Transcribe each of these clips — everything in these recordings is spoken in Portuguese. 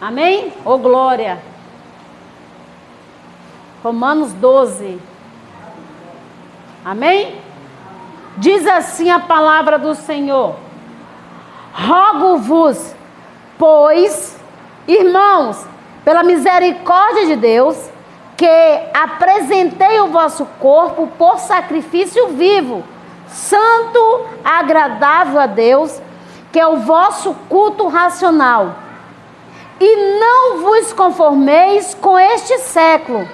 Amém? Ô glória. Romanos 12. Amém? Diz assim a palavra do Senhor: rogo-vos, pois, irmãos, pela misericórdia de Deus, que apresentei o vosso corpo por sacrifício vivo, santo, agradável a Deus, que é o vosso culto racional. E não vos conformeis com este século,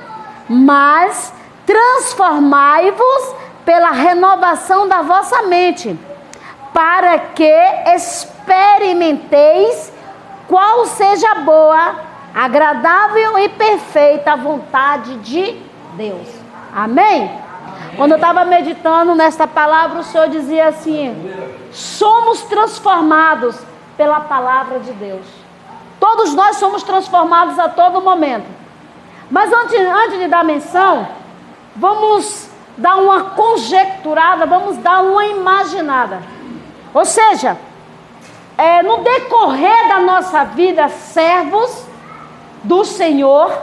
mas transformai-vos pela renovação da vossa mente, para que experimenteis qual seja a boa, agradável e perfeita a vontade de Deus. Amém? Quando eu estava meditando nesta palavra, o Senhor dizia assim: somos transformados pela palavra de Deus. Todos nós somos transformados a todo momento. Mas antes de dar menção, vamos dar uma conjecturada, vamos dar uma imaginada. Ou seja, no decorrer da nossa vida, servos do Senhor,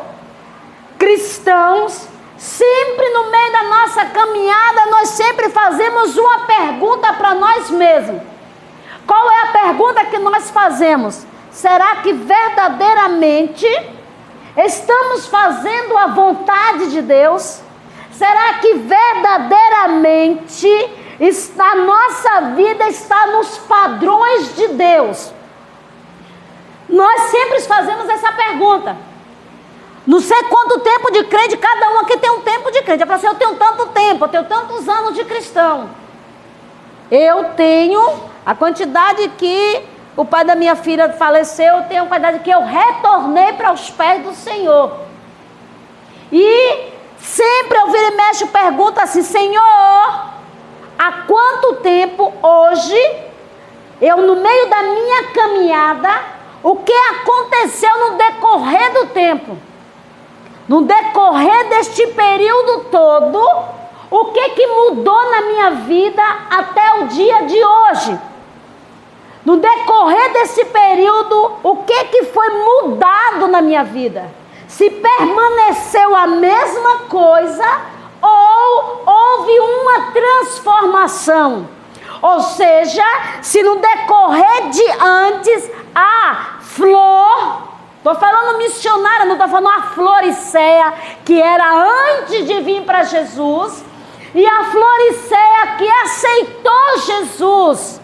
cristãos, sempre no meio da nossa caminhada, nós sempre fazemos uma pergunta para nós mesmos. Qual é a pergunta que nós fazemos? Será que verdadeiramente estamos fazendo a vontade de Deus? Será que verdadeiramente a nossa vida está nos padrões de Deus? Nós sempre fazemos essa pergunta. Não sei quanto tempo de crente, cada um aqui tem um tempo de crente. Eu falo assim: eu tenho tanto tempo, eu tenho tantos anos de cristão. Eu tenho a quantidade que o pai da minha filha faleceu, eu tenho a quantidade que eu retornei para os pés do Senhor. E sempre eu viro e mexo, pergunto assim: Senhor, há quanto tempo hoje, eu no meio da minha caminhada, o que aconteceu no decorrer do tempo? No decorrer deste período todo, o que mudou na minha vida até o dia de hoje? No decorrer desse período, o que foi mudado na minha vida? Se permaneceu a mesma coisa ou houve uma transformação? Ou seja, se no decorrer de antes a flor, estou falando missionária, não estou falando a Floriceia, que era antes de vir para Jesus, e a Floriceia que aceitou Jesus,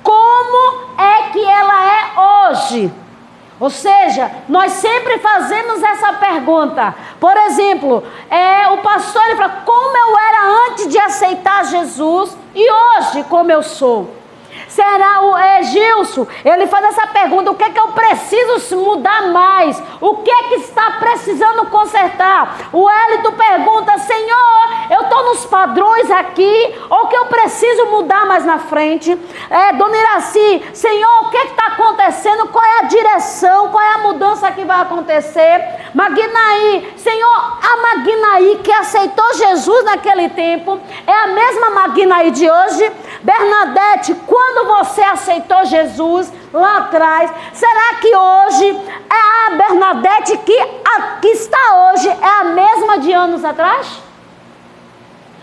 como é que ela é hoje? Ou seja, nós sempre fazemos essa pergunta. Por exemplo, o pastor ele fala: como eu era antes de aceitar Jesus e hoje como eu sou? Será o Gilson, ele faz essa pergunta: o que é que eu preciso mudar mais? O que é que está precisando consertar? O Hélito pergunta: Senhor, eu estou nos padrões aqui, ou que eu preciso mudar mais na frente? Dona Iraci, Senhor, o que está acontecendo? Qual é a direção? Qual é a mudança que vai acontecer? Magnaí, Senhor, a Magnaí que aceitou Jesus naquele tempo é a mesma Magnaí de hoje? Bernadette, quando você aceitou Jesus lá atrás, será que hoje a Bernadette que está hoje é a mesma de anos atrás?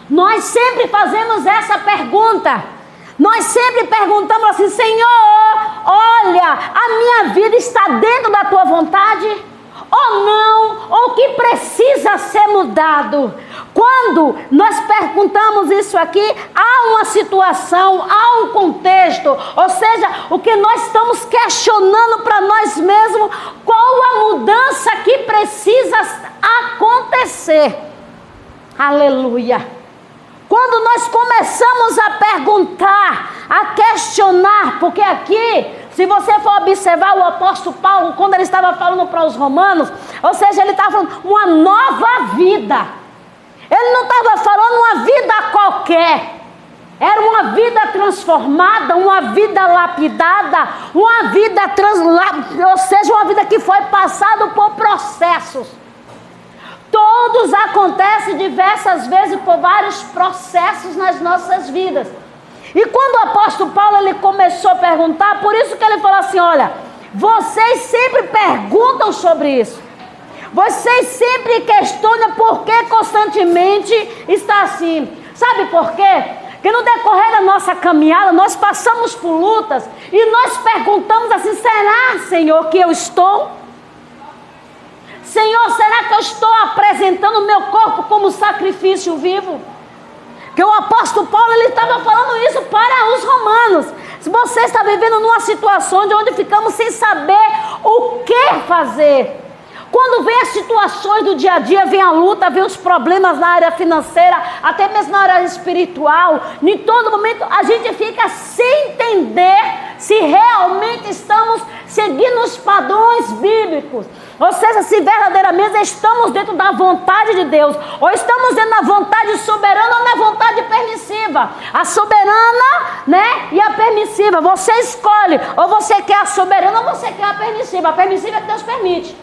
Nós sempre fazemos essa pergunta. Nós sempre perguntamos assim: Senhor, olha, a minha vida está dentro da tua vontade? Ou não? Ou o que precisa ser mudado? Quando nós perguntamos isso aqui, há uma situação, há um contexto, ou seja, o que nós estamos questionando para nós mesmos, qual a mudança que precisa acontecer. Aleluia! Quando nós começamos a perguntar, a questionar, porque aqui, se você for observar o apóstolo Paulo, quando ele estava falando para os romanos, ou seja, ele estava falando uma nova vida. Ele não estava falando uma vida qualquer. Era uma vida transformada, uma vida lapidada, uma vida ou seja, uma vida que foi passada por processos. Todos acontecem diversas vezes por vários processos nas nossas vidas. E quando o apóstolo Paulo ele começou a perguntar, por isso que ele falou assim: olha, Vocês sempre perguntam sobre isso. Vocês sempre questionam por que constantemente está assim. Sabe por quê? Porque no decorrer da nossa caminhada, nós passamos por lutas e nós perguntamos assim: será, Senhor, que eu estou? Senhor, será que eu estou apresentando o meu corpo como sacrifício vivo? Que o apóstolo Paulo, ele estava falando isso para os romanos. Se você está vivendo numa situação onde ficamos sem saber o que fazer, quando vem as situações do dia a dia, vem a luta, vem os problemas na área financeira, até mesmo na área espiritual, em todo momento a gente fica sem entender se realmente estamos seguindo os padrões bíblicos. Ou seja, se verdadeiramente estamos dentro da vontade de Deus, ou estamos dentro da vontade soberana ou na vontade permissiva. A soberana, né, e a permissiva. Você escolhe, ou você quer a soberana ou você quer a permissiva. A permissiva é que Deus permite.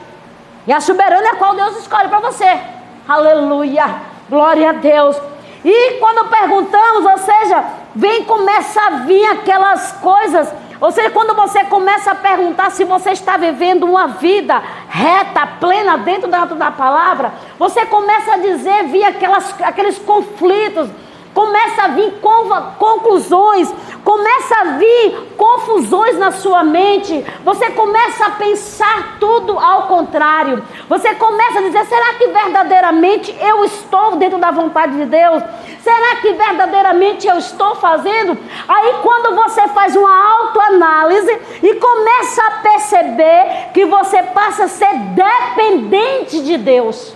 E a soberana é a qual Deus escolhe para você. Aleluia, glória a Deus. E quando perguntamos, ou seja, começa a vir aquelas coisas. Ou seja, quando você começa a perguntar se você está vivendo uma vida reta, plena, dentro da palavra, você começa a dizer, vir aqueles conflitos, começa a vir conclusões, começa a vir confusões na sua mente, você começa a pensar tudo ao contrário, você começa a dizer: será que verdadeiramente eu estou dentro da vontade de Deus? Será que verdadeiramente eu estou fazendo? Aí quando você faz uma autoanálise e começa a perceber que você passa a ser dependente de Deus,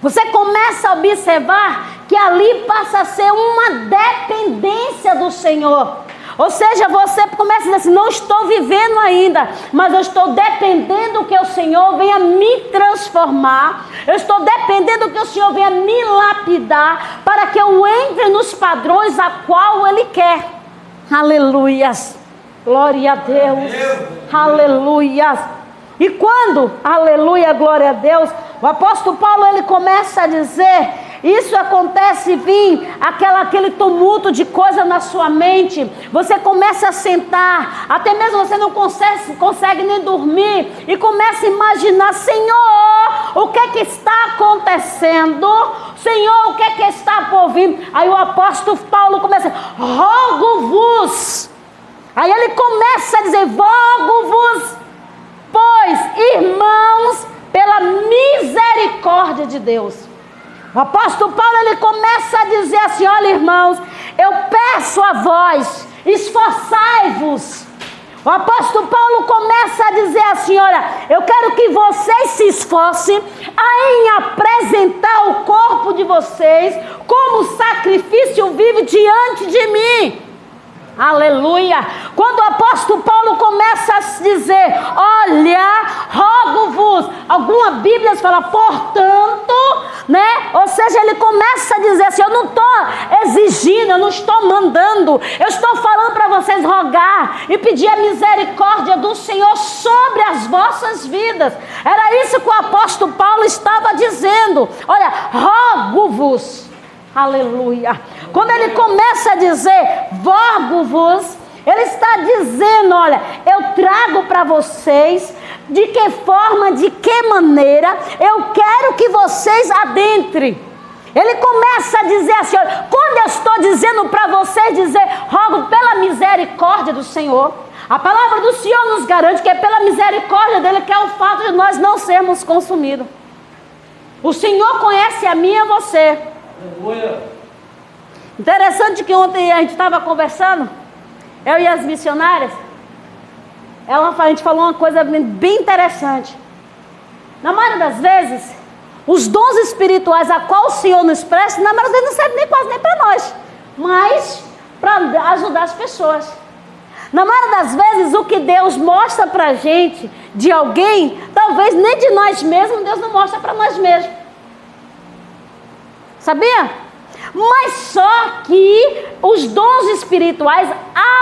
você começa a observar que ali passa a ser uma dependência do Senhor. Ou seja, você começa a dizer assim: não estou vivendo ainda, mas eu estou dependendo que o Senhor venha me transformar. Eu estou dependendo que o Senhor venha me lapidar, para que eu entre nos padrões a qual Ele quer. Aleluias, glória a Deus, aleluias. E quando, aleluia, glória a Deus, o apóstolo Paulo, ele começa a dizer, isso acontece, aquele tumulto de coisa na sua mente, você começa a sentar, até mesmo você não consegue nem dormir, e começa a imaginar: Senhor, o que é que está acontecendo? Senhor, o que é que está por vir? Aí o apóstolo Paulo começa: rogo-vos. Aí ele começa a dizer: rogo-vos, pois, irmãos, pela misericórdia de Deus. O apóstolo Paulo, ele começa a dizer assim: olha, irmãos, eu peço a vós, esforçai-vos. O apóstolo Paulo começa a dizer assim: olha, eu quero que vocês se esforcem em apresentar o corpo de vocês como sacrifício vivo diante de mim. Aleluia. Quando o apóstolo Paulo começa a dizer: olha, rogo-vos, alguma Bíblia fala portanto, né? Ou seja, ele começa a dizer assim: eu não estou exigindo, eu não estou mandando, eu estou falando para vocês rogar e pedir a misericórdia do Senhor sobre as vossas vidas. Era isso que o apóstolo Paulo estava dizendo. Olha, rogo-vos. Aleluia. Quando ele começa a dizer rogo-vos, ele está dizendo: olha, eu trago para vocês de que forma, de que maneira eu quero que vocês adentrem. Ele começa a dizer assim: olha, quando eu estou dizendo para vocês dizer rogo pela misericórdia do Senhor, a palavra do Senhor nos garante que é pela misericórdia dele que é o fato de nós não sermos consumidos. O Senhor conhece a mim e a você. Interessante que ontem a gente estava conversando, eu e as missionárias, a gente falou uma coisa bem interessante. Na maioria das vezes, os dons espirituais a qual o Senhor nos presta, na maioria das vezes não serve nem quase nem para nós, mas para ajudar as pessoas. Na maioria das vezes, o que Deus mostra para a gente de alguém, talvez nem de nós mesmos, Deus não mostra para nós mesmos. Sabia? Mas só que os dons espirituais,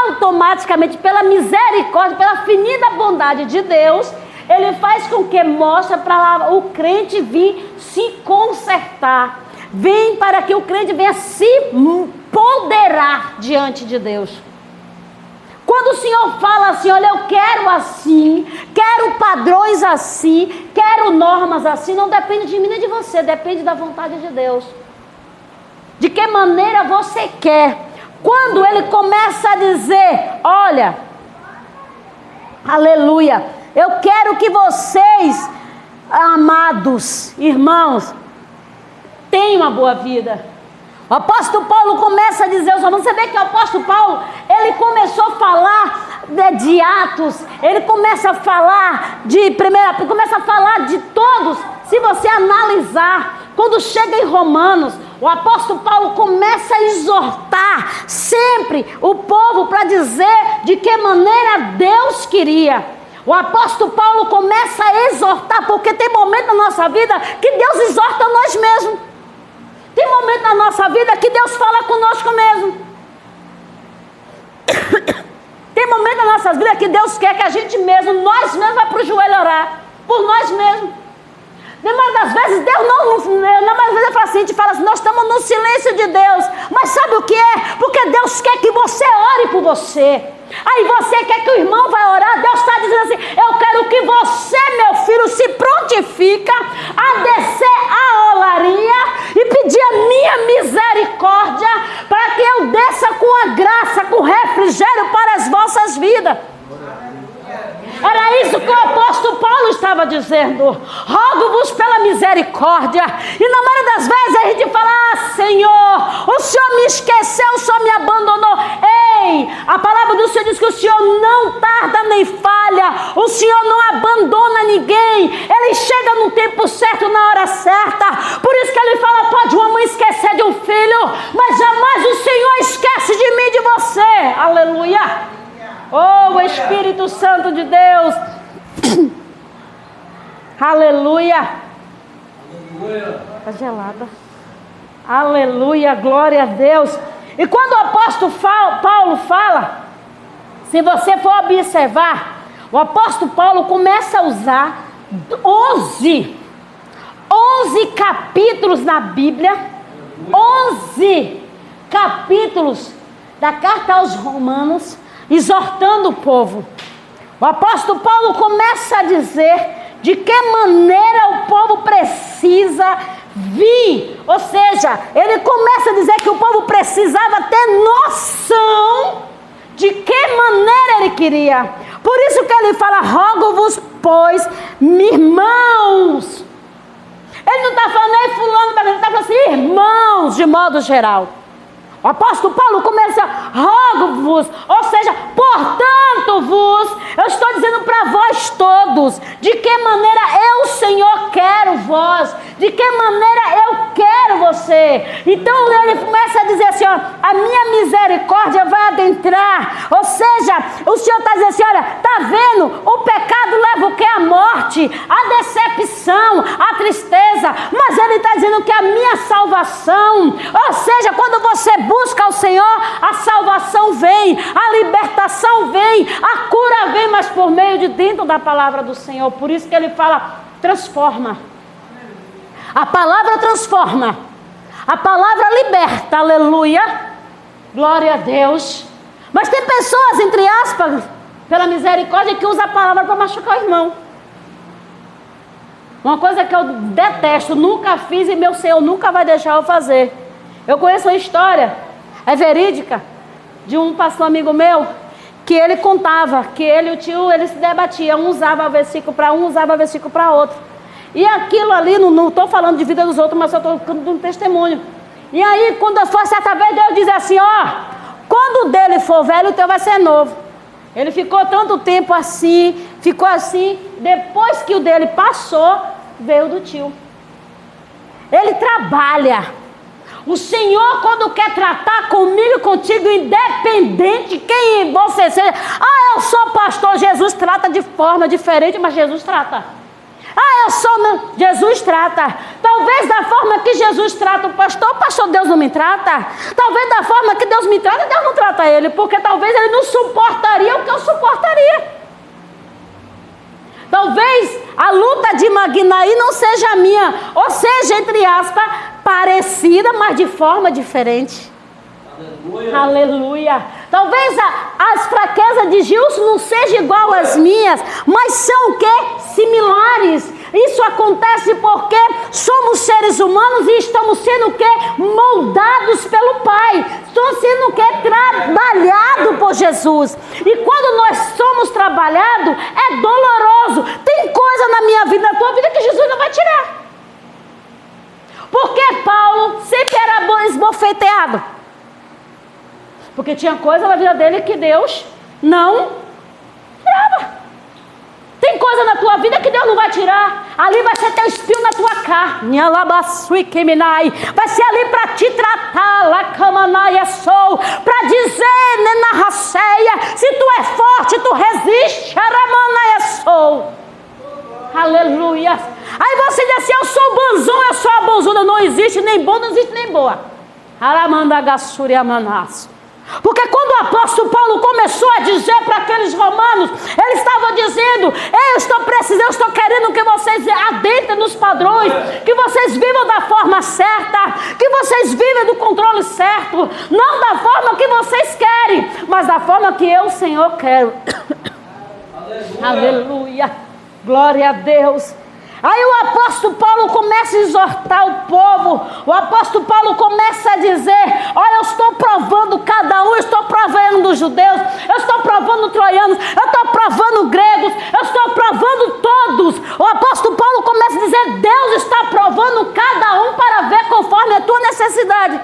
automaticamente, pela misericórdia, pela finita bondade de Deus, Ele faz com que mostre para o crente vir se consertar. Vem para que o crente venha se ponderar diante de Deus. Quando quando o Senhor fala assim, olha, eu quero assim, quero padrões assim, quero normas assim, não depende de mim nem de você, depende da vontade de Deus. De que maneira você quer. Quando Ele começa a dizer, olha, aleluia, eu quero que vocês, amados irmãos, tenham uma boa vida. O apóstolo Paulo começa a dizer aos romanos, você vê que o apóstolo Paulo, ele começou a falar de Atos, ele começa a falar começa a falar de todos. Se você analisar, quando chega em Romanos, o apóstolo Paulo começa a exortar sempre o povo para dizer de que maneira Deus queria. O apóstolo Paulo começa a exortar, porque tem momento na nossa vida que Deus exorta nós mesmos. Tem momento na nossa vida que Deus fala conosco mesmo. Tem momento na nossa vida que Deus quer que a gente mesmo, nós mesmos, vá para o joelho orar. Por nós mesmos. Na maioria das vezes, Deus na maioria das vezes fala assim, a gente fala assim, nós estamos no silêncio de Deus. Mas sabe o que é? Porque Deus quer que você ore por você. Aí você quer que o irmão vai orar, Deus está dizendo assim, eu quero que você, meu filho, se prontifica a descer a olaria e pedir a minha misericórdia para que eu desça com a graça, com refrigério para as vossas vidas. Era isso que o apóstolo Paulo estava dizendo. Rogo-vos pela misericórdia. E na maioria das vezes a gente fala, Senhor, o Senhor me esqueceu, o Senhor me abandonou. Ei, a palavra do Senhor diz que o Senhor não tarda nem falha. O Senhor não abandona ninguém. Ele chega no tempo certo, na hora certa. Por isso que ele fala, pode uma mãe esquecer de um filho, mas jamais o Senhor esquece de mim e de você. Aleluia. Oh, Espírito Santo de Deus. Aleluia. Está gelada. Aleluia, glória a Deus. E quando o apóstolo Paulo fala, se você for observar, o apóstolo Paulo começa a usar 11 capítulos na Bíblia, 11 capítulos da carta aos Romanos, exortando o povo. O apóstolo Paulo começa a dizer de que maneira o povo precisa vir. Ou seja, ele começa a dizer que o povo precisava ter noção de que maneira ele queria. Por isso que ele fala, rogo-vos, pois, irmãos. Ele não está falando nem fulano, ele está falando assim, irmãos, de modo geral. O apóstolo Paulo começa, rogo-vos, ou seja, portanto-vos, eu estou dizendo para vós todos, de que maneira eu, Senhor, quero vós, de que maneira eu quero você. Então ele começa a dizer assim, ó, a minha misericórdia vai adentrar, ou seja, o Senhor está dizendo assim, olha, está vendo, o pecado leva o que? A morte, a decepção, a tristeza, mas ele está dizendo que a minha salvação, ou seja, quando você busca o Senhor, a salvação vem, a libertação vem, a cura vem, mas por meio de dentro da palavra do Senhor. Por isso que ele fala, transforma. A palavra transforma, a palavra liberta, aleluia, glória a Deus. Mas tem pessoas, entre aspas, pela misericórdia, que usam a palavra para machucar o irmão. Uma coisa que eu detesto, nunca fiz e meu Senhor nunca vai deixar eu fazer. Eu conheço uma história, é verídica, de um pastor amigo meu, que ele contava que ele e o tio, eles se debatiam, um usava versículo para um, usava versículo para outro. E aquilo ali, não estou falando de vida dos outros, mas eu estou dando um testemunho. E aí, quando for certa vez, Deus diz assim, ó, quando o dele for velho, o teu vai ser novo. Ele ficou tanto tempo assim, ficou assim, depois que o dele passou, veio do tio. Ele trabalha. O Senhor, quando quer tratar comigo e contigo, independente de quem você seja. Eu sou pastor, Jesus trata de forma diferente, mas Jesus trata. Eu sou, não, Jesus trata. Talvez da forma que Jesus trata o pastor Deus não me trata. Talvez da forma que Deus me trata, Deus não trata ele, porque talvez ele não suportaria o que eu suportaria. Talvez a luta de Magnaí não seja a minha, ou seja, entre aspas, parecida, mas de forma diferente. Aleluia. Aleluia. Talvez as fraquezas de Gilson não sejam igual às minhas, mas são o quê? Similares. Isso acontece porque somos seres humanos e estamos sendo o quê? Moldados pelo Pai. Estamos sendo o quê? Trabalhados por Jesus. E quando nós somos trabalhados, é doloroso. Tem coisa na minha vida, na tua vida, que Jesus não vai tirar. Por que Paulo sempre era esbofeteado? Porque tinha coisa na vida dele que Deus não tirava. Tem coisa na tua vida que Deus não vai tirar. Ali vai ser teu espinho na tua carne. Vai ser ali para te tratar. Para dizer, se tu é forte, tu resiste. Aleluia. Aí você diz assim: eu sou bonzão, eu sou a bonzona. Não existe nem bom, não existe nem boa. Porque quando o apóstolo Paulo começou a dizer para aqueles romanos, ele estava dizendo: eu estou querendo que vocês adentrem nos padrões, que vocês vivam da forma certa, que vocês vivam do controle certo, não da forma que vocês querem, mas da forma que eu, Senhor, quero. Aleluia. Glória a Deus. Aí o apóstolo Paulo começa a exortar o povo. O apóstolo Paulo começa a dizer: olha, eu estou provando cada um, eu estou provando os judeus, eu estou provando troianos, eu estou provando gregos, eu estou provando todos. O apóstolo Paulo começa a dizer: Deus está provando cada um para ver conforme a tua necessidade.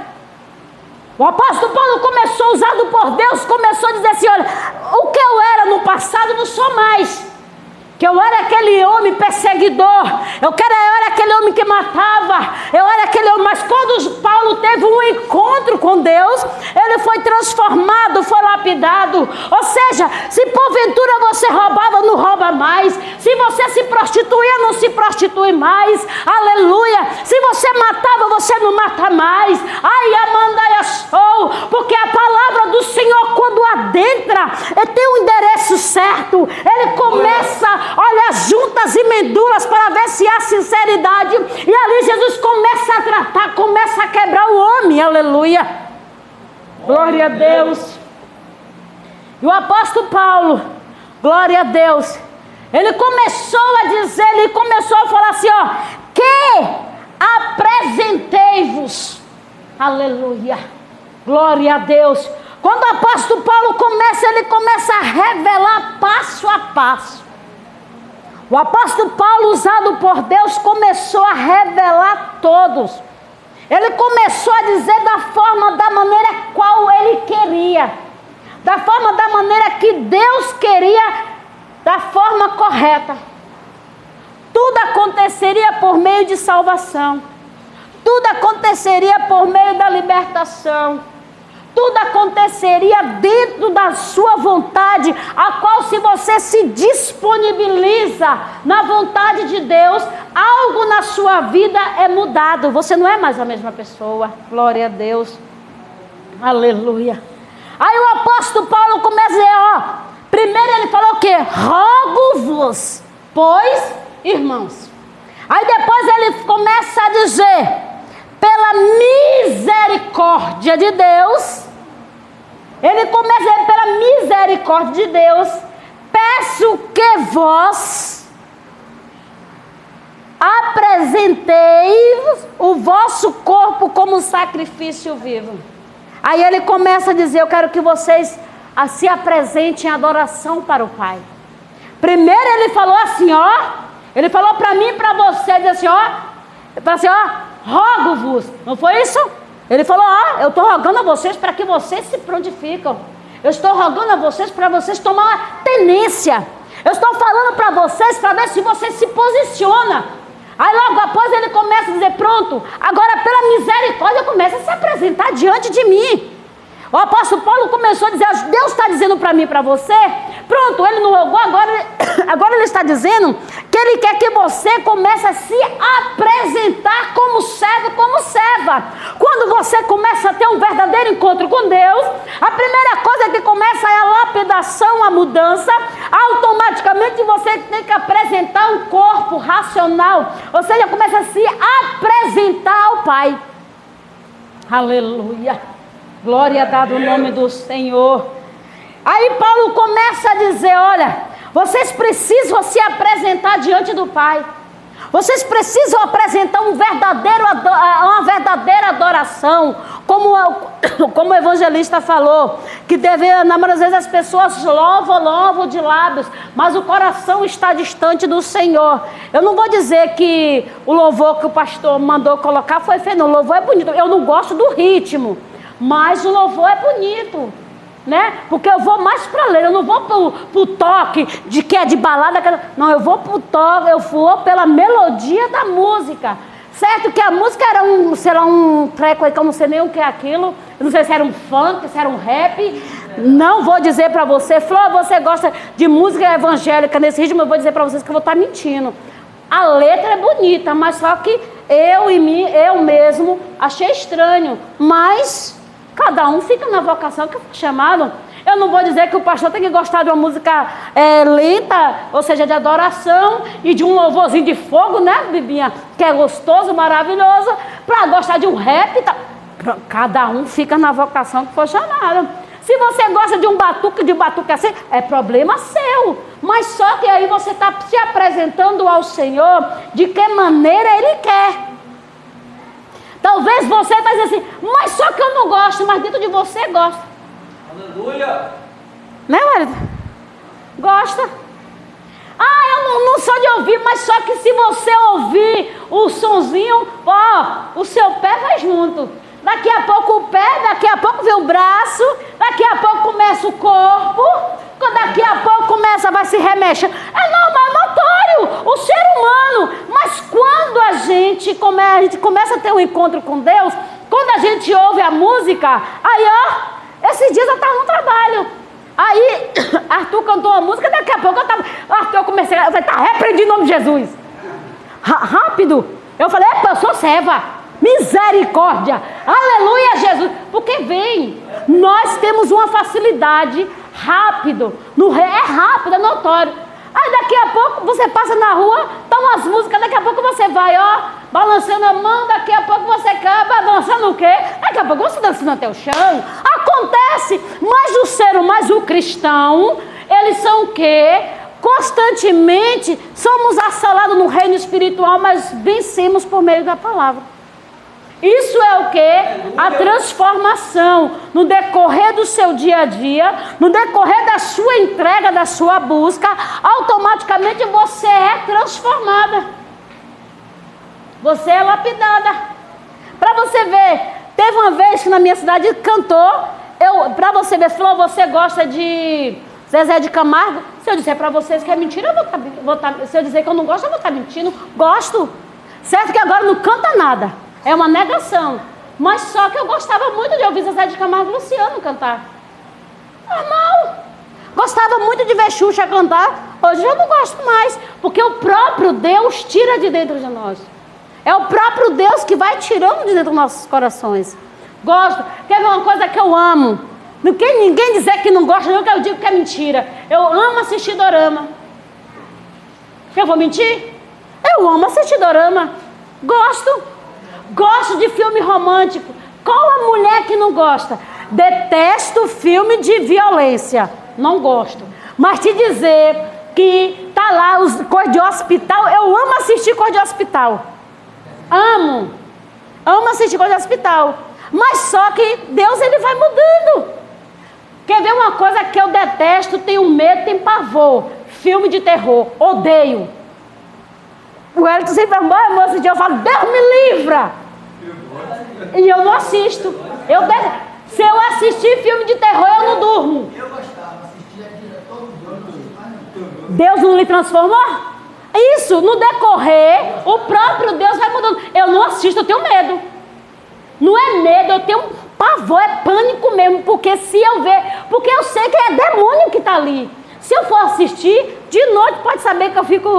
O apóstolo Paulo começou, usado por Deus, começou a dizer assim: olha, o que eu era no passado não sou mais. Que eu era aquele homem perseguidor, eu era aquele homem que matava, eu era aquele homem. Mas quando Paulo teve um encontro com Deus, ele foi transformado, foi lapidado. Ou seja, se porventura você roubava, não rouba mais. Se você se prostituía, não se prostitui mais. Aleluia. Se você matava, você não mata mais. Ai, Amanda, sou. Porque a palavra do Senhor, quando adentra, tem um endereço certo. Ele começa, olha, juntas e medulas para ver se há sinceridade. E ali Jesus começa a tratar, começa a quebrar o homem. Aleluia. Glória a Deus. E o apóstolo Paulo, glória a Deus, ele começou a dizer, ele começou a falar assim, ó: que apresentei-vos. Aleluia. Glória a Deus. Quando o apóstolo Paulo começa, ele começa a revelar passo a passo. O apóstolo Paulo, usado por Deus, começou a revelar todos. Ele começou a dizer da maneira qual ele queria. Da maneira que Deus queria, da forma correta. Tudo aconteceria por meio de salvação. Tudo aconteceria por meio da libertação. Tudo aconteceria dentro da sua vontade, a qual, se você se disponibiliza na vontade de Deus, algo na sua vida é mudado. Você não é mais a mesma pessoa. Glória a Deus. Aleluia. Aí o apóstolo Paulo começa a dizer, ó, primeiro ele falou o quê? Rogo-vos, pois, irmãos. Aí depois ele começa a dizer, pela misericórdia de Deus, ele começa a dizer, pela misericórdia de Deus, peço que vós apresenteis o vosso corpo como sacrifício vivo. Aí ele começa a dizer, eu quero que vocês se apresentem em adoração para o Pai. Primeiro ele falou assim, ó, ele falou para mim e para você, diz assim, ó, ele falou assim, ó, rogo-vos, não foi isso? Ele falou, ó, eu estou rogando a vocês para que vocês se prontificam. Eu estou rogando a vocês para vocês tomar uma tenência. Eu estou falando para vocês para ver se você se posiciona. Aí logo após ele começa a dizer, pronto, agora pela misericórdia começa a se apresentar diante de mim. O apóstolo Paulo começou a dizer, Deus está dizendo para mim e para você, pronto, ele não rogou, agora ele está dizendo que ele quer que você comece a se apresentar como servo, como serva. Quando você começa a ter um verdadeiro encontro com Deus, a primeira coisa que começa é a lapidação, a mudança. Automaticamente você tem que apresentar um corpo racional, ou seja, começa a se apresentar ao Pai. Aleluia. Glória a dada o nome do Senhor. Aí Paulo começa a dizer, olha, vocês precisam se apresentar diante do Pai. Vocês precisam apresentar uma verdadeira adoração, como o evangelista falou, que na maioria das vezes as pessoas louvam de lábios, mas o coração está distante do Senhor. Eu não vou dizer que o louvor que o pastor mandou colocar foi feio, não, o louvor é bonito. Eu não gosto do ritmo, mas o louvor é bonito. Né? Porque eu vou mais para ler, eu não vou pro toque de que é de balada, não, eu vou pro toque, eu vou pela melodia da música, certo? Que a música era um treco aí que eu não sei nem o que é aquilo, eu não sei se era um funk, se era um rap, não vou dizer para você, Flor, você gosta de música evangélica nesse ritmo, eu vou dizer para vocês que eu vou estar mentindo. A letra é bonita, mas só que eu mesmo achei estranho, mas cada um fica na vocação que foi chamado. Eu não vou dizer que o pastor tem que gostar de uma música lenta, ou seja, de adoração, e de um louvorzinho de fogo, né, Bibinha? Que é gostoso, maravilhoso, para gostar de um rap. Cada um fica na vocação que foi chamado. Se você gosta de um batuque assim, é problema seu. Mas só que aí você está se apresentando ao Senhor de que maneira Ele quer. Talvez você está dizendo assim, mas só que eu não gosto, mas dentro de você gosta. Aleluia! Né, marido? Gosta. Eu não sou de ouvir, mas só que se você ouvir o sonzinho, o seu pé vai junto. Daqui a pouco o pé, daqui a pouco vem o braço, daqui a pouco começa o corpo, daqui a pouco vai se remexer. É normal, notório, o ser humano. Mas quando a gente começa a ter um encontro com Deus, quando a gente ouve a música, aí esses dias eu estava no trabalho. Aí Arthur cantou a música, daqui a pouco eu comecei a estar repreendido em nome de Jesus. Rápido. Eu falei, eu sou serva. Misericórdia, aleluia, Jesus, porque nós temos uma facilidade rápido, é rápido, é notório. Aí daqui a pouco você passa na rua, tá umas músicas, daqui a pouco você vai, balançando a mão, daqui a pouco você acaba dançando o quê? Daqui a pouco você dançando até o chão. Acontece, mas o cristão, eles são o quê? Constantemente somos assolados no reino espiritual, mas vencemos por meio da palavra. Isso é o que? A transformação no decorrer do seu dia a dia, no decorrer da sua entrega, da sua busca, automaticamente você é transformada. Você é lapidada. Para você ver, teve uma vez que na minha cidade cantou, para você ver, falou, você gosta de Zezé de Camargo? Se eu disser para vocês que é mentira, se eu dizer que eu não gosto, eu vou estar mentindo. Gosto. Certo que agora não canta nada. É uma negação. Mas só que eu gostava muito de ouvir Zezé de Camargo e Luciano cantar. Normal. Gostava muito de ver Xuxa cantar. Hoje eu não gosto mais. Porque o próprio Deus tira de dentro de nós. É o próprio Deus que vai tirando de dentro dos nossos corações. Gosto. Quer ver uma coisa que eu amo? Não quer ninguém dizer que não gosta, não, que eu digo que é mentira. Eu amo assistir dorama. Eu vou mentir? Eu amo assistir dorama. Gosto de filme romântico. Qual a mulher que não gosta? Detesto filme de violência. Não gosto. Mas te dizer que tá lá os coisas de hospital, eu amo assistir coisa de hospital. Amo assistir coisa de hospital. Mas só que Deus, ele vai mudando. Quer ver uma coisa que eu detesto, tenho medo, tenho pavor? Filme de terror. Odeio. O Hélio sempre fala, esse dia eu falo, Deus me livra. E eu não assisto. Se eu assistir filme de terror, eu não durmo. Eu gostava, assistia todo mundo. Deus não lhe transformou? Isso, no decorrer, o próprio Deus vai mudando. Eu não assisto, eu tenho medo. Não é medo, eu tenho pavor, é pânico mesmo. Porque se eu ver, porque eu sei que é demônio que está ali. Se eu for assistir, de noite pode saber que eu fico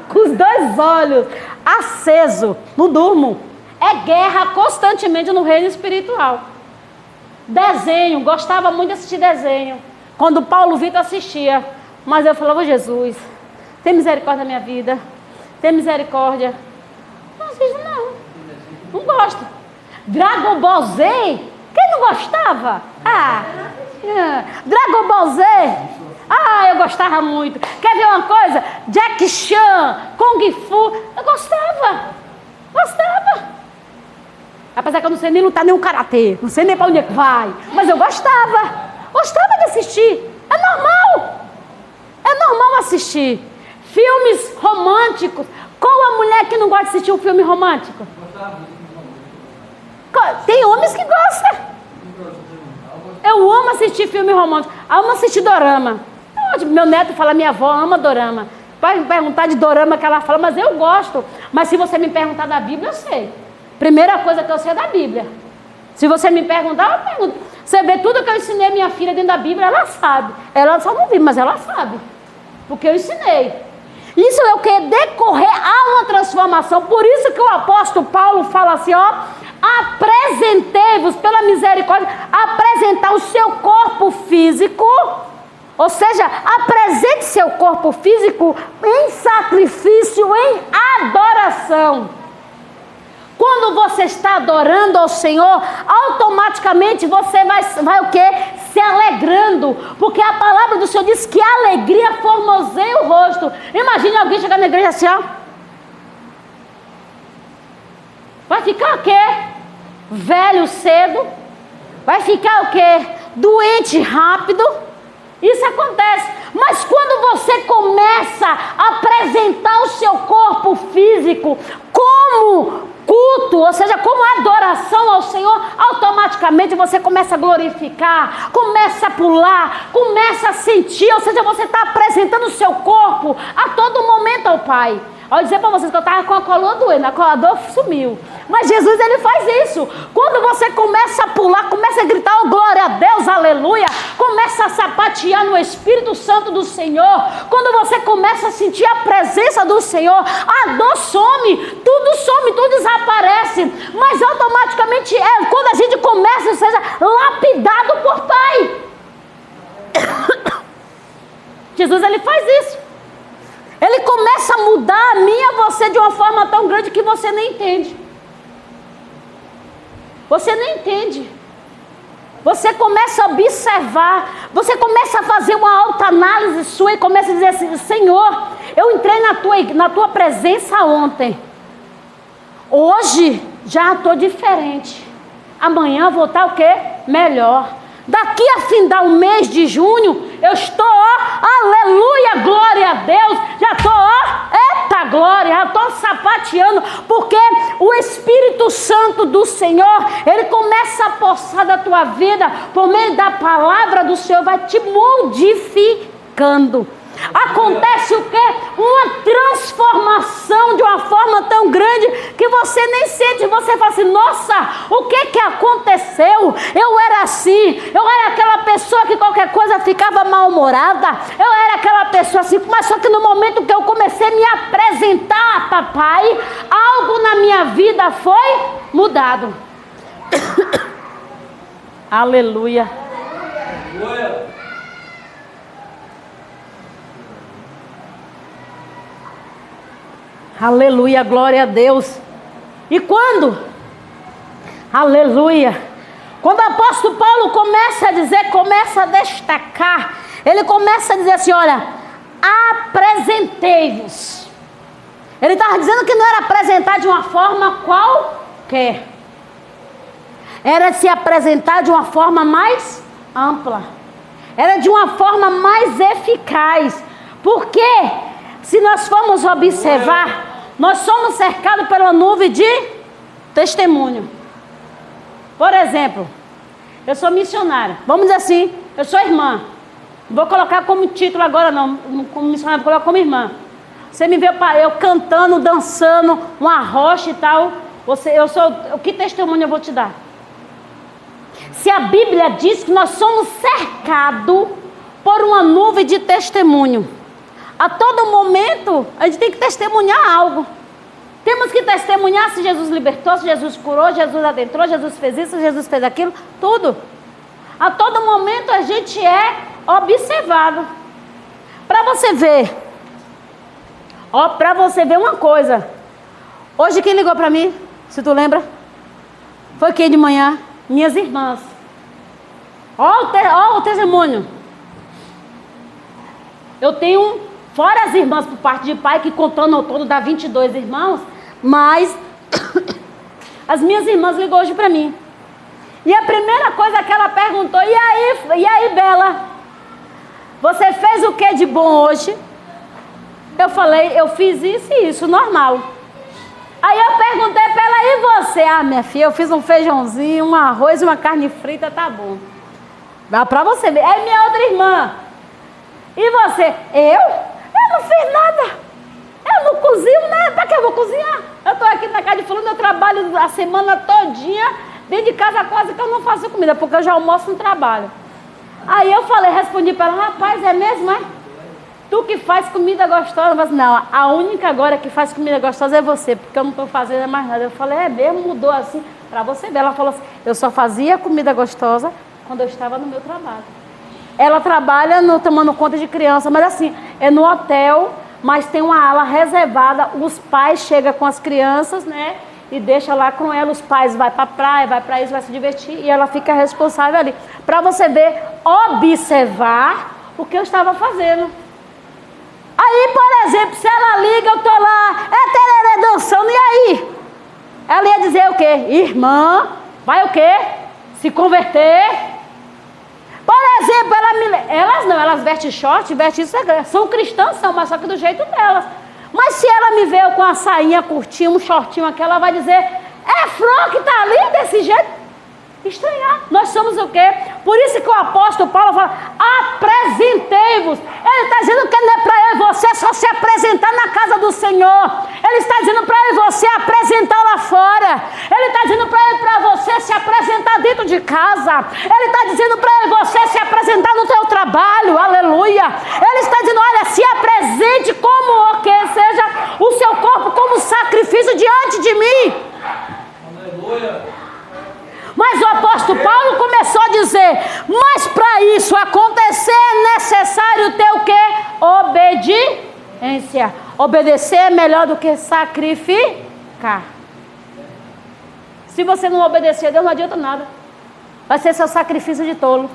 com os dois olhos acesos, não durmo. É guerra constantemente no reino espiritual. Desenho, gostava muito de assistir desenho. Quando Paulo Vitor assistia, mas eu falava, Jesus, tem misericórdia da minha vida, tem misericórdia. Não assisto não gosto. Dragon Ball Z, Quem não gostava? Dragon Ball Z. Eu gostava muito. Quer ver uma coisa? Jack Chan, Kung Fu. Eu gostava. Apesar que eu não sei nem lutar nem um karatê. Não sei nem para onde é que vai. Mas eu gostava. Gostava de assistir. É normal assistir. Filmes românticos. Qual a mulher que não gosta de assistir um filme romântico? Tem homens que gostam. Eu amo assistir filme romântico. Amo assistir dorama. Meu neto fala, minha avó ama dorama. Pode me perguntar de dorama que ela fala, mas eu gosto. Mas se você me perguntar da Bíblia, eu sei. Primeira coisa que eu sei é da Bíblia. Se você me perguntar, eu pergunto. Você vê tudo que eu ensinei minha filha dentro da Bíblia, ela sabe. Ela só não vive, mas ela sabe. Porque eu ensinei. Isso é o que? Decorrer a uma transformação. Por isso que o apóstolo Paulo fala assim, apresentei-vos pela misericórdia, apresentar o seu corpo físico, ou seja, apresente seu corpo físico em sacrifício, em adoração. Quando você está adorando ao Senhor, automaticamente você vai o quê? Se alegrando, porque a palavra do Senhor diz que a alegria formoseia o rosto. Imagine alguém chegar na igreja assim, vai ficar o quê? Velho cedo? Vai ficar o quê? Doente rápido? Isso acontece. Mas quando você começa a apresentar o seu corpo físico como culto, ou seja, como adoração ao Senhor, automaticamente você começa a glorificar, começa a pular, começa a sentir, ou seja, você está apresentando o seu corpo a todo momento ao Pai. Vou dizer para vocês que eu estava com a coluna doendo, a colador sumiu. Mas Jesus, ele faz isso. Quando você começa a pular, começa a gritar, oh, glória a Deus, aleluia. Começa a sapatear no Espírito Santo do Senhor. Quando você começa a sentir a presença do Senhor, a dor some, tudo desaparece. Mas automaticamente quando a gente começa, seja lapidado por Pai. Jesus, ele faz isso. Ele começa a mudar a mim e a você de uma forma tão grande que você nem entende. Você nem entende. Você começa a observar, você começa a fazer uma autoanálise sua e começa a dizer assim, Senhor, eu entrei na tua presença ontem. Hoje já estou diferente. Amanhã vou estar o quê? Melhor. Daqui a findar o mês de junho, eu estou, aleluia, glória a Deus, já estou, eita glória, já estou sapateando, porque o Espírito Santo do Senhor, ele começa a poçar da tua vida, por meio da palavra do Senhor, vai te modificando. Acontece o quê? Uma transformação de uma forma tão grande que você nem sente. Você fala assim, nossa, o que aconteceu? Eu era assim, eu era aquela pessoa que qualquer coisa ficava mal-humorada, eu era aquela pessoa assim, mas só que no momento que eu comecei a me apresentar a papai, algo na minha vida foi mudado. Aleluia. Aleluia, glória a Deus. E quando? Aleluia. Quando o apóstolo Paulo começa a dizer, começa a destacar, ele começa a dizer assim, olha, apresentei-vos. Ele estava dizendo que não era apresentar de uma forma qualquer. Era se apresentar de uma forma mais ampla. Era de uma forma mais eficaz. Por quê? Se nós formos observar, nós somos cercados pela nuvem de testemunho. Por exemplo, eu sou missionária. Vamos dizer assim, eu sou irmã. Não vou colocar como título agora não, como missionária, vou colocar como irmã. Você me vê eu cantando, dançando, uma rocha e tal. Que testemunho eu vou te dar? Se a Bíblia diz que nós somos cercados por uma nuvem de testemunho. A todo momento, a gente tem que testemunhar algo. Temos que testemunhar se Jesus libertou, se Jesus curou, Jesus adentrou, Jesus fez isso, Jesus fez aquilo, tudo. A todo momento a gente é observado. Para você ver, para você ver uma coisa. Hoje quem ligou para mim, se tu lembra? Foi quem de manhã? Minhas irmãs. Ó o testemunho. Eu tenho, fora as irmãs por parte de pai, que contando ao todo dá 22 irmãos, mas as minhas irmãs ligou hoje para mim. E a primeira coisa que ela perguntou, e aí, Bela, você fez o que de bom hoje? Eu falei, eu fiz isso e isso, normal. Aí eu perguntei para ela, e você? Ah, minha filha, eu fiz um feijãozinho, um arroz e uma carne frita, tá bom. Dá pra você ver. Aí minha outra irmã, e você? Eu não fiz nada. Eu não cozinho nada. Pra que eu vou cozinhar? Eu tô aqui na casa de fulano, eu trabalho a semana todinha, dentro de casa quase que eu não faço comida, porque eu já almoço no trabalho. Aí eu falei, respondi para ela, rapaz, é mesmo, é? Tu que faz comida gostosa? Mas não, a única agora que faz comida gostosa é você, porque eu não estou fazendo mais nada. Eu falei, é mesmo? Mudou assim? Para você ver. Ela falou assim, eu só fazia comida gostosa quando eu estava no meu trabalho. Ela trabalha tomando conta de criança, mas assim, é no hotel, mas tem uma ala reservada. Os pais chegam com as crianças, né? E deixa lá com ela. Os pais vai para a praia, vai para isso, vai se divertir. E ela fica responsável ali. Para você ver, observar o que eu estava fazendo. Aí, por exemplo, se ela liga, eu tô lá, tererê dançando, e aí? Ela ia dizer o quê? Irmã, vai o quê? Se converter? Por exemplo, elas vestem short, vestem isso, são cristãs, mas só que do jeito delas. Mas se ela me vê com a sainha curtinha, um shortinho aqui, ela vai dizer, é Flor que tá ali desse jeito? Estranhar. Nós somos o quê? Por isso que o apóstolo Paulo fala, apresentei-vos. Ele está dizendo que não é para eu e você só se apresentar na casa do Senhor. Ele está dizendo para eu e você apresentar lá fora. Ele está dizendo para eu e para você se apresentar dentro de casa. Ele está dizendo para eu e você se apresentar no teu trabalho. Aleluia. Ele está dizendo, olha, se apresente como o que seja o seu corpo como sacrifício diante de mim. Aleluia. Mas o apóstolo Paulo começou a dizer, mas para isso acontecer é necessário ter o quê? Obediência. Obedecer é melhor do que sacrificar. Se você não obedecer a Deus, não adianta nada. Vai ser seu sacrifício de tolo.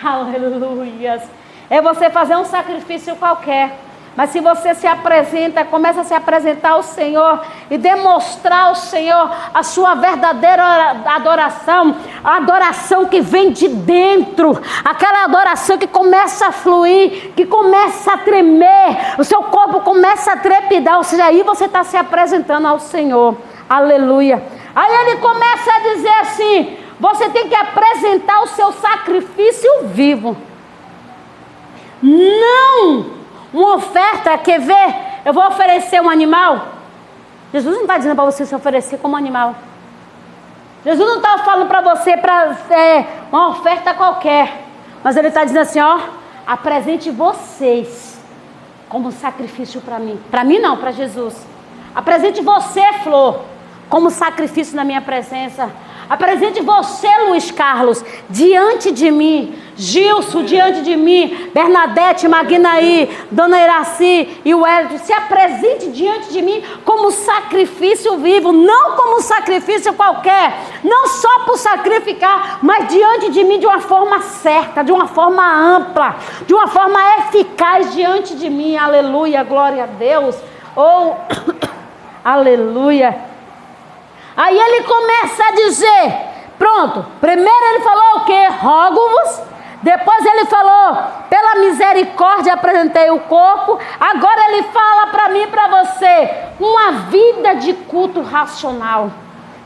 Aleluia. É você fazer um sacrifício qualquer. Mas se você se apresenta, começa a se apresentar ao Senhor e demonstrar ao Senhor a sua verdadeira adoração, a adoração que vem de dentro, aquela adoração que começa a fluir, que começa a tremer, o seu corpo começa a trepidar, ou seja, aí você está se apresentando ao Senhor, aleluia. Aí ele começa a dizer assim, você tem que apresentar o seu sacrifício vivo, não uma oferta, quer ver? Eu vou oferecer um animal. Jesus não está dizendo para você se oferecer como animal. Jesus não está falando para você para uma oferta qualquer. Mas ele está dizendo assim, ó, apresente vocês como sacrifício para mim. Para mim não, para Jesus. Apresente você, Flor, como sacrifício na minha presença. Apresente você, Luiz Carlos, diante de mim. Gilson, diante de mim. Bernadette, Magnaí, Dona Iraci e o Hélio. Se apresente diante de mim como sacrifício vivo. Não como sacrifício qualquer. Não só por sacrificar, mas diante de mim de uma forma certa, de uma forma ampla, de uma forma eficaz diante de mim. Aleluia, glória a Deus. Aleluia. Aí ele começa a dizer, pronto, primeiro ele falou o quê? Rogo-vos. Depois ele falou, pela misericórdia apresentei o corpo. Agora ele fala para mim e para você, uma vida de culto racional.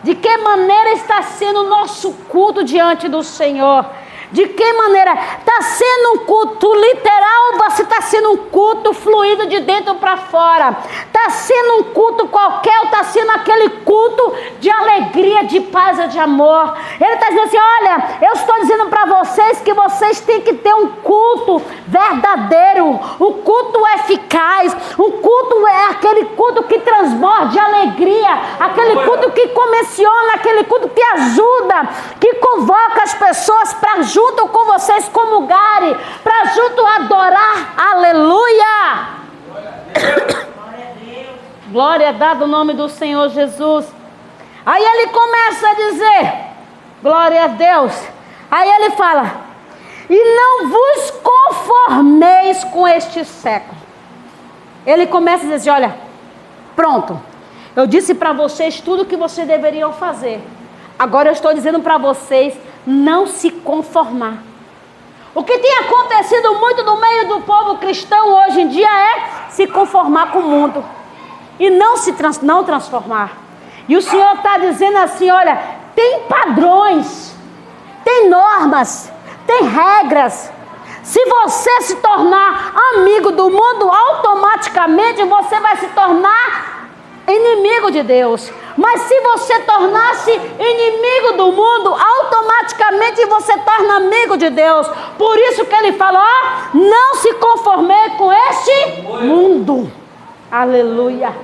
De que maneira está sendo o nosso culto diante do Senhor? De que maneira? Está sendo um culto literal ou se está sendo um culto fluido de dentro para fora? Está sendo um culto qualquer ou está sendo aquele culto de alegria, de paz e de amor? Ele está dizendo assim, olha, eu estou dizendo para vocês que vocês têm que ter um culto verdadeiro, um culto eficaz, um culto é aquele culto que transborda de alegria, aquele culto que comissiona, aquele culto que ajuda, que convoca as pessoas para junto com vocês comungarem, para junto adorar, aleluia. Glória a dada o nome do Senhor Jesus. Aí ele começa a dizer, glória a Deus. Aí ele fala, E não vos conformeis com este século. Ele começa a dizer assim, olha, pronto. Eu disse para vocês tudo o que vocês deveriam fazer. Agora eu estou dizendo para vocês não se conformar. O que tem acontecido muito no meio do povo cristão hoje em dia é se conformar com o mundo. E não transformar. E o Senhor está dizendo assim, olha, tem padrões, tem normas, tem regras. Se você se tornar amigo do mundo, automaticamente você vai se tornar inimigo de Deus. Mas se você tornar-se inimigo do mundo, automaticamente você torna amigo de Deus. Por isso que ele fala, ó, não se conforme com este mundo. Aleluia.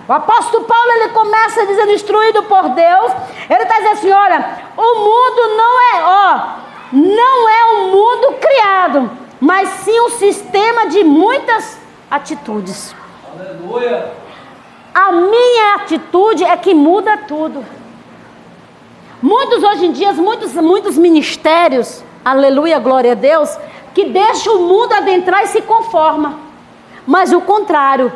O apóstolo Paulo, ele começa dizendo, instruído por Deus, ele está dizendo assim, olha, o mundo não é um mundo criado, mas sim um sistema de muitas atitudes. Aleluia. A minha atitude é que muda tudo. Muitos hoje em dia, muitos ministérios, aleluia, glória a Deus, que deixam o mundo adentrar e se conforma. Mas o contrário,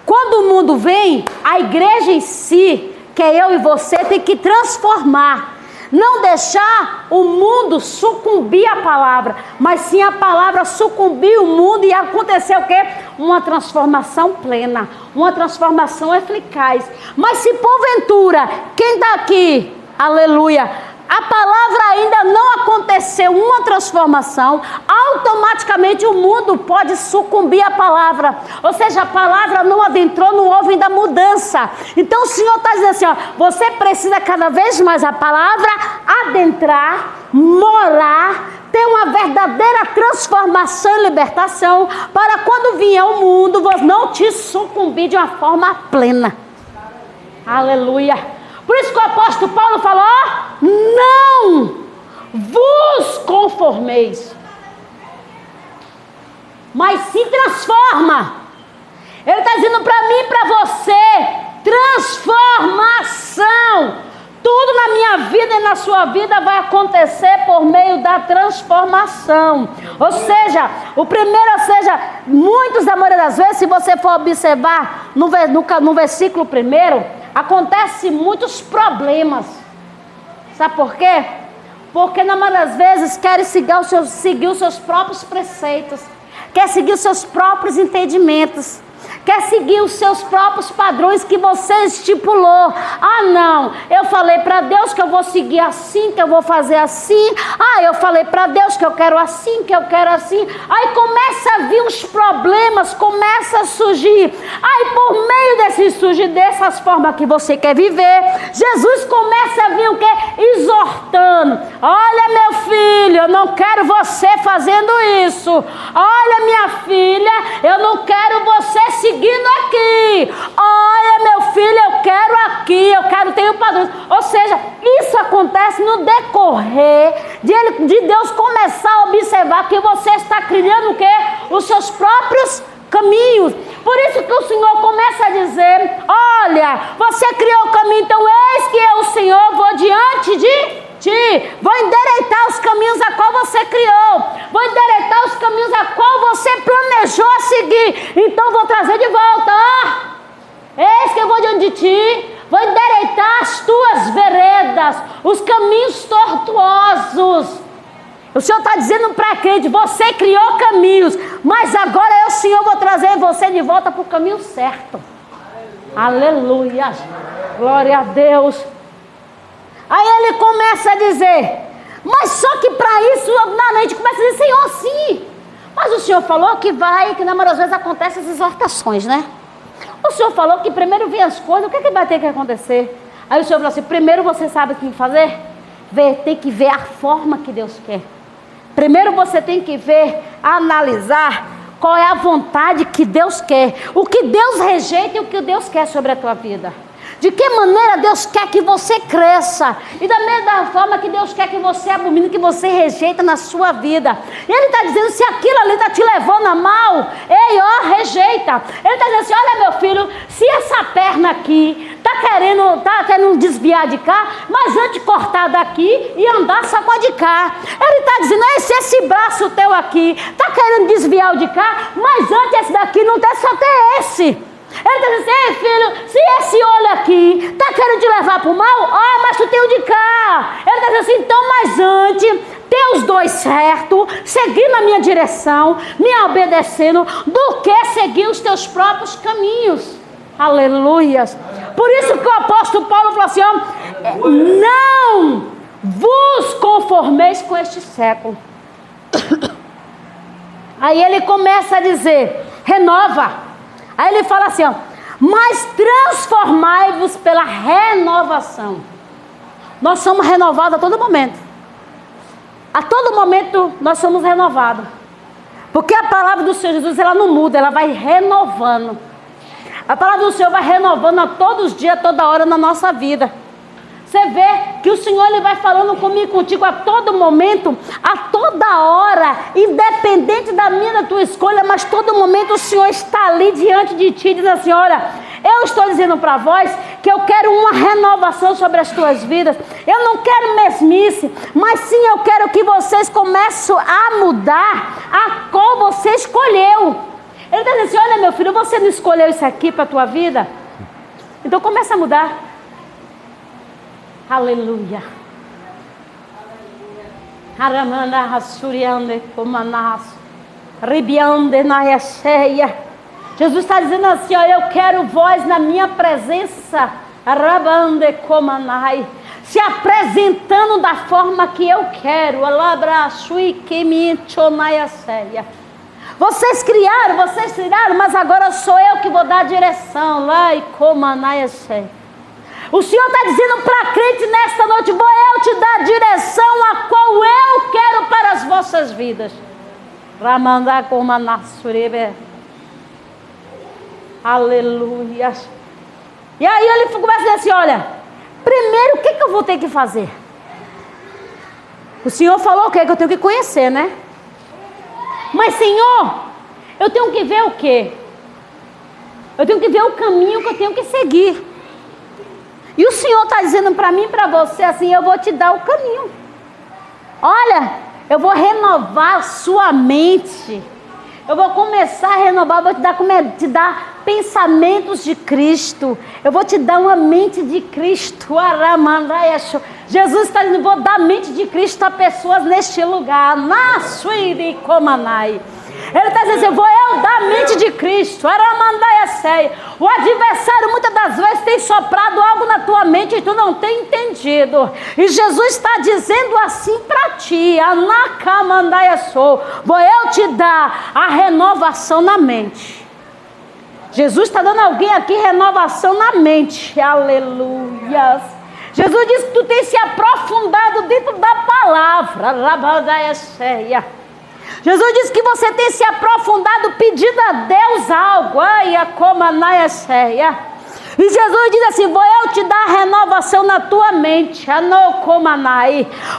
quando o mundo vem, a igreja em si, que é eu e você, tem que transformar. Não deixar o mundo sucumbir à palavra, mas sim a palavra sucumbir o mundo e acontecer o quê? Uma transformação plena, uma transformação eficaz. Mas se porventura, quem está aqui, aleluia, a palavra ainda não aconteceu uma transformação, automaticamente o mundo pode sucumbir à palavra. Ou seja, a palavra não adentrou, não houve ainda mudança. Então o Senhor está dizendo assim, ó, você precisa cada vez mais a palavra adentrar, morar, ter uma verdadeira transformação e libertação, para quando vier o mundo, você não te sucumbir de uma forma plena. Aleluia. Por isso que o apóstolo Paulo falou, não vos conformeis, mas se transforma. Ele está dizendo para mim e para você, transformação. Tudo na minha vida e na sua vida vai acontecer por meio da transformação. Ou seja, muitos da maioria das vezes, se você for observar no versículo 1, acontece muitos problemas. Sabe por quê? Porque na maioria das vezes querem seguir os seus próprios preceitos, quer seguir os seus próprios entendimentos, quer seguir os seus próprios padrões que você estipulou. Ah, não, eu falei para Deus que eu vou seguir assim, que eu vou fazer assim. Ah, eu falei para Deus que eu quero assim, que eu quero assim. Aí começa a vir os problemas, começa a surgir. Aí por meio dessas formas que você quer viver, Jesus começa a vir o quê? Exortando. Olha, meu filho, eu não quero você fazendo isso. Olha, minha filha, eu não quero você seguindo aqui. Olha, meu filho, eu quero aqui, ter o padrão. Ou seja, isso acontece no decorrer de Deus começar a observar que você está criando o quê? Os seus próprios caminhos. Por isso que o Senhor começa a dizer, olha, você criou o caminho, então eis que eu, o Senhor, vou diante de ti, vou endereitar os caminhos a qual você criou, vou endereitar os caminhos a qual você planejou a seguir, então vou trazer de volta, eis que eu vou diante de ti, vou endereitar as tuas veredas, os caminhos tortuosos. O Senhor está dizendo para a crente, você criou caminhos, mas agora eu, Senhor, vou trazer você de volta para o caminho certo. Aleluia, glória a Deus. Aí ele começa a dizer, mas só que para isso, a gente começa a dizer, Senhor, sim. Mas o Senhor falou que na maioria das vezes acontecem as exortações, né? O Senhor falou que primeiro vem as coisas, o que é que vai ter que acontecer? Aí o Senhor falou assim, primeiro você sabe o que fazer? Tem que ver a forma que Deus quer. Primeiro você tem que analisar qual é a vontade que Deus quer. O que Deus rejeita e o que Deus quer sobre a tua vida. De que maneira Deus quer que você cresça. E da mesma forma que Deus quer que você abomine, que você rejeita na sua vida. E Ele está dizendo, se aquilo ali está te levando a mal, rejeita. Ele está dizendo assim, olha meu filho, se essa perna aqui Tá querendo desviar de cá, mas antes cortar daqui e andar só com a de cá. Ele está dizendo, esse braço teu aqui, tá querendo desviar o de cá, mas antes esse daqui não tem, só tem esse. Ele está dizendo, ei filho, se esse olho aqui tá querendo te levar para o mal, mas tu tem o de cá. Ele está dizendo assim, então, mas antes, ter os dois certo, seguir na minha direção, me obedecendo, do que seguir os teus próprios caminhos. Aleluias. Por isso que o apóstolo Paulo falou assim, não vos conformeis com este século. Aí ele começa a dizer, renova. Aí ele fala assim, mas transformai-vos pela renovação. Nós somos renovados a todo momento. A todo momento nós somos renovados. Porque a palavra do Senhor Jesus, ela não muda, ela vai renovando. A palavra do Senhor vai renovando a todos os dias, a toda hora na nossa vida. Você vê que o Senhor, ele vai falando comigo e contigo a todo momento, a toda hora, independente da minha, da tua escolha, mas todo momento o Senhor está ali diante de ti, diz assim, olha, eu estou dizendo para vós que eu quero uma renovação sobre as tuas vidas. Eu não quero mesmice, mas sim eu quero que vocês comecem a mudar a qual você escolheu. Ele está dizendo assim, olha meu filho, você não escolheu isso aqui para a tua vida? Então começa a mudar. Aleluia. Aramana rasuriande comanas. Ribiande na cheia. Jesus está dizendo assim, ó, eu quero vós na minha presença. Rabande comanai. Se apresentando da forma que eu quero. Alabra shui que me chonai cheia. Vocês criaram, mas agora sou eu que vou dar a direção. Lá e comanai cheia. O Senhor está dizendo para a crente nesta noite, vou eu te dar a direção a qual eu quero para as vossas vidas. Ramandá comanassurebe. Aleluia. E aí ele começa a dizer assim, olha, primeiro o que eu vou ter que fazer? O Senhor falou o quê? Que eu tenho que conhecer, né? Mas Senhor, eu tenho que ver o quê? Eu tenho que ver o caminho que eu tenho que seguir. E o Senhor está dizendo para mim e para você assim, eu vou te dar o caminho. Olha, eu vou renovar a sua mente. Eu vou começar a renovar, vou te dar pensamentos de Cristo. Eu vou te dar uma mente de Cristo. Jesus está dizendo, vou dar a mente de Cristo a pessoas neste lugar. Ele está dizendo assim, vou eu dar a mente de Cristo. O adversário muitas das vezes tem soprado algo na tua mente e tu não tem entendido. E Jesus está dizendo assim para ti, vou eu te dar a renovação na mente. Jesus está dando a alguém aqui renovação na mente. Aleluia. Jesus disse que tu tem se aprofundado dentro da palavra. Jesus disse que você tem se aprofundado pedindo a Deus algo. E Jesus diz assim, vou eu te dar a renovação na tua mente.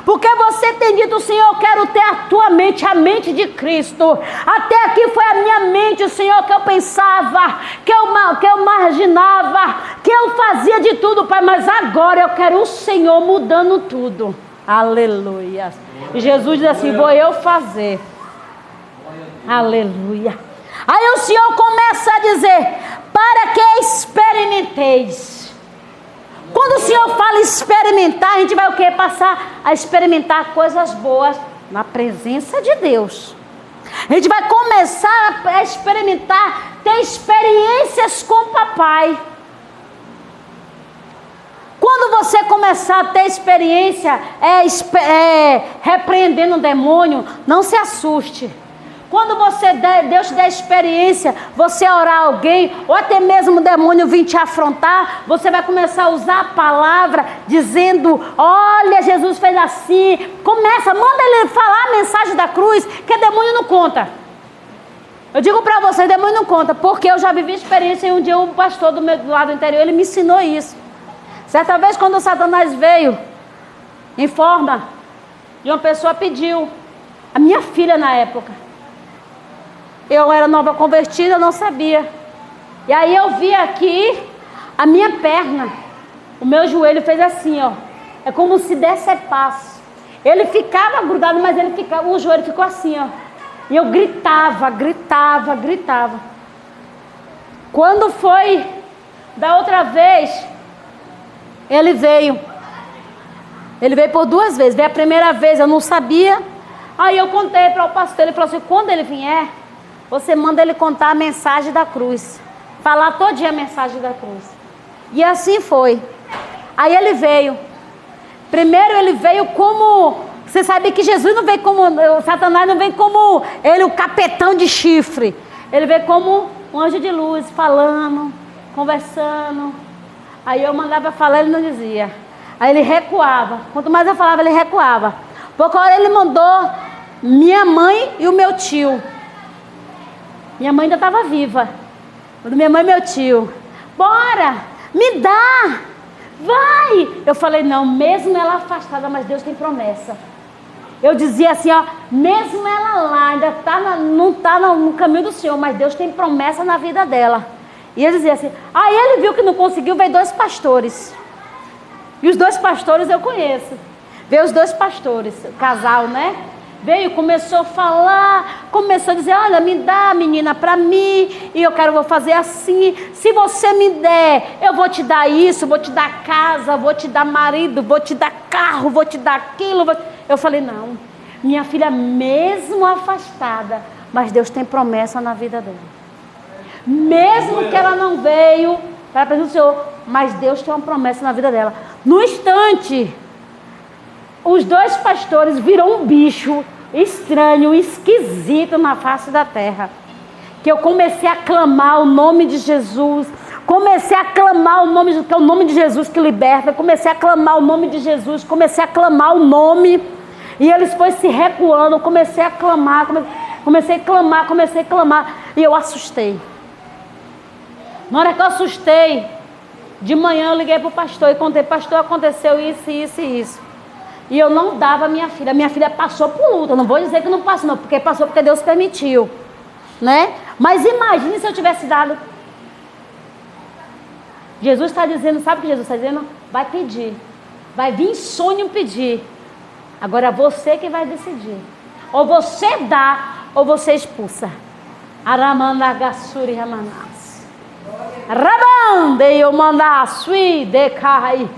Porque você tem dito, Senhor, eu quero ter a tua mente, a mente de Cristo. Até aqui foi a minha mente, Senhor, que eu pensava, que eu marginava, que eu fazia de tudo, Pai. Mas agora eu quero o Senhor mudando tudo. Aleluia. E Jesus diz assim, vou eu fazer. Aleluia. Aí o Senhor começa a dizer, para que experimenteis. Quando o Senhor fala experimentar, a gente vai o quê? Passar a experimentar coisas boas na presença de Deus. A gente vai começar a experimentar, ter experiências com o papai. Quando você começar a ter experiência, repreendendo o demônio, não se assuste. Quando Deus te der experiência, você orar alguém, ou até mesmo o demônio vir te afrontar, você vai começar a usar a palavra, dizendo, olha, Jesus fez assim. Manda ele falar a mensagem da cruz, que demônio não conta. Eu digo para você, demônio não conta, porque eu já vivi experiência e um dia um pastor do lado interior, ele me ensinou isso. Certa vez quando o Satanás veio, em forma de uma pessoa, pediu, a minha filha na época, eu era nova convertida, eu não sabia. E aí eu vi aqui, A minha perna, o meu joelho fez assim, ó. É como se decepasse. Ele ficava grudado, mas o joelho ficou assim, ó. E eu gritava. Quando foi da outra vez, ele veio. Ele veio por 2 vezes. Veio a primeira vez, eu não sabia. Aí eu contei para o pastor. Ele falou assim: quando ele vier, você manda ele contar a mensagem da cruz. Falar todo dia a mensagem da cruz. E assim foi. Aí ele veio. Primeiro ele veio como... Você sabe que Jesus não veio como... Satanás não vem como ele, o capetão de chifre. Ele veio como um anjo de luz, falando, conversando. Aí eu mandava falar, ele não dizia. Aí ele recuava. Quanto mais eu falava, ele recuava. Porque hora ele mandou minha mãe e o meu tio. Minha mãe ainda estava viva. Minha mãe e meu tio. Bora, me dá. Vai. Eu falei, não, mesmo ela afastada, mas Deus tem promessa. Eu dizia assim, ó, mesmo ela lá, ainda não está no caminho do Senhor, mas Deus tem promessa na vida dela. E ele dizia assim, aí ele viu que não conseguiu, veio 2 pastores. E os 2 pastores eu conheço. Veio os 2 pastores, o casal, né? Veio, começou a falar, começou a dizer, olha, me dá, menina, para mim, e vou fazer assim, se você me der, eu vou te dar isso, vou te dar casa, vou te dar marido, vou te dar carro, vou te dar aquilo. Eu falei, não, minha filha mesmo afastada, mas Deus tem promessa na vida dela. Mesmo que ela não veio para a presença do Senhor, mas Deus tem uma promessa na vida dela. No instante, os 2 pastores viram um bicho estranho, esquisito na face da terra. Que eu comecei a clamar o nome de Jesus. Comecei a clamar o nome, que é o nome de Jesus que liberta. Comecei a clamar o nome de Jesus. Comecei a clamar o nome. E eles foram se recuando. Comecei a clamar. Comecei a clamar. E eu assustei. Na hora que eu assustei, de manhã eu liguei para o pastor e contei, pastor, aconteceu isso, isso e isso. E eu não dava a minha filha. Minha filha passou por luta. Eu não vou dizer que não passou, não, porque passou porque Deus permitiu, né? Mas imagine se eu tivesse dado. Jesus está dizendo, sabe o que Jesus está dizendo? Vai pedir. Vai vir sonho pedir. Agora você que vai decidir. Ou você dá, ou você expulsa. Aramandagassuri Ramanas. Rabande eu mandar sui de cai.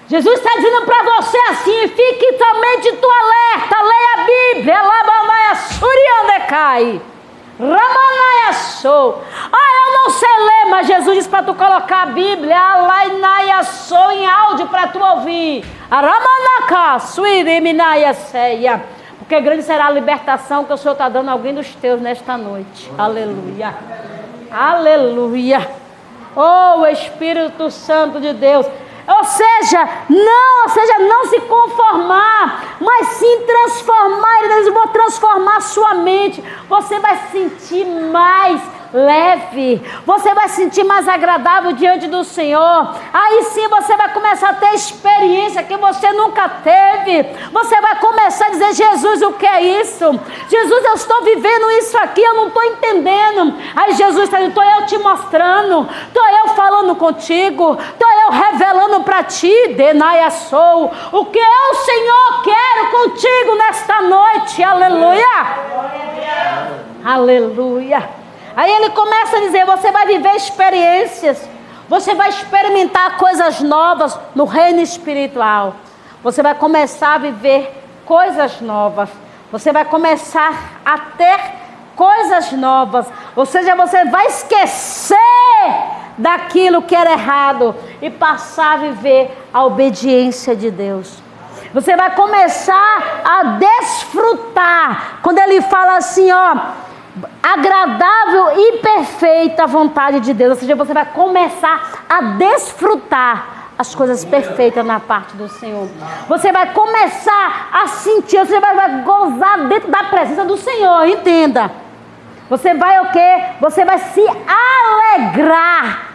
Jesus está dizendo para você assim, fique também de tua alerta, leia a Bíblia, eu não sei ler, mas Jesus disse para tu colocar a Bíblia em áudio para tu ouvir. Porque grande será a libertação que o Senhor está dando a alguém dos teus nesta noite. Aleluia. Aleluia. Oh, Espírito Santo de Deus. Ou seja, não se conformar, mas sim transformar. Eu vou transformar a sua mente. Você vai se sentir mais leve, você vai se sentir mais agradável diante do Senhor. Aí sim você vai começar a ter experiência que você nunca teve. Você vai começar a dizer, Jesus, o que é isso? Jesus, eu estou vivendo isso aqui, eu não estou entendendo. Aí Jesus está dizendo, estou eu te mostrando, estou eu falando contigo, estou eu revelando para ti, Denaia sou, o que eu, Senhor, quero contigo nesta noite. Aleluia. Aleluia. Aí ele começa a dizer, você vai viver experiências, você vai experimentar coisas novas no reino espiritual. Você vai começar a viver coisas novas. Você vai começar a ter coisas novas. Ou seja, você vai esquecer daquilo que era errado e passar a viver a obediência de Deus. Você vai começar a desfrutar. Quando ele fala assim, ó, agradável e perfeita vontade de Deus. Ou seja, você vai começar a desfrutar as coisas perfeitas na parte do Senhor. Você vai começar a sentir, você vai gozar dentro da presença do Senhor, entenda. Você vai o quê? Você vai se alegrar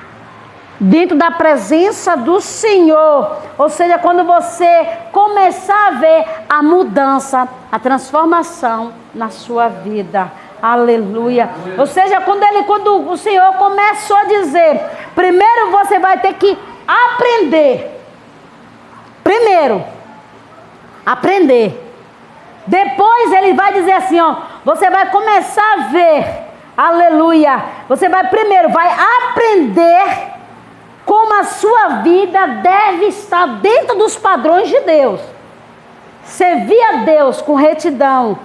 dentro da presença do Senhor. Ou seja, quando você começar a ver a mudança, a transformação na sua vida. Aleluia. Ou seja, quando o Senhor começou a dizer, primeiro você vai ter que aprender. Primeiro, aprender. Depois ele vai dizer assim, ó, você vai começar a ver, aleluia. Você vai aprender como a sua vida deve estar dentro dos padrões de Deus. Servir a Deus com retidão,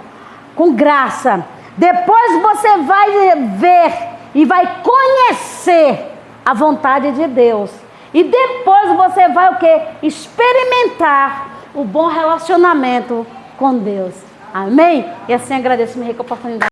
com graça. Depois você vai ver e vai conhecer a vontade de Deus. E depois você vai o quê? Experimentar o bom relacionamento com Deus. Amém? E assim agradeço-me a oportunidade.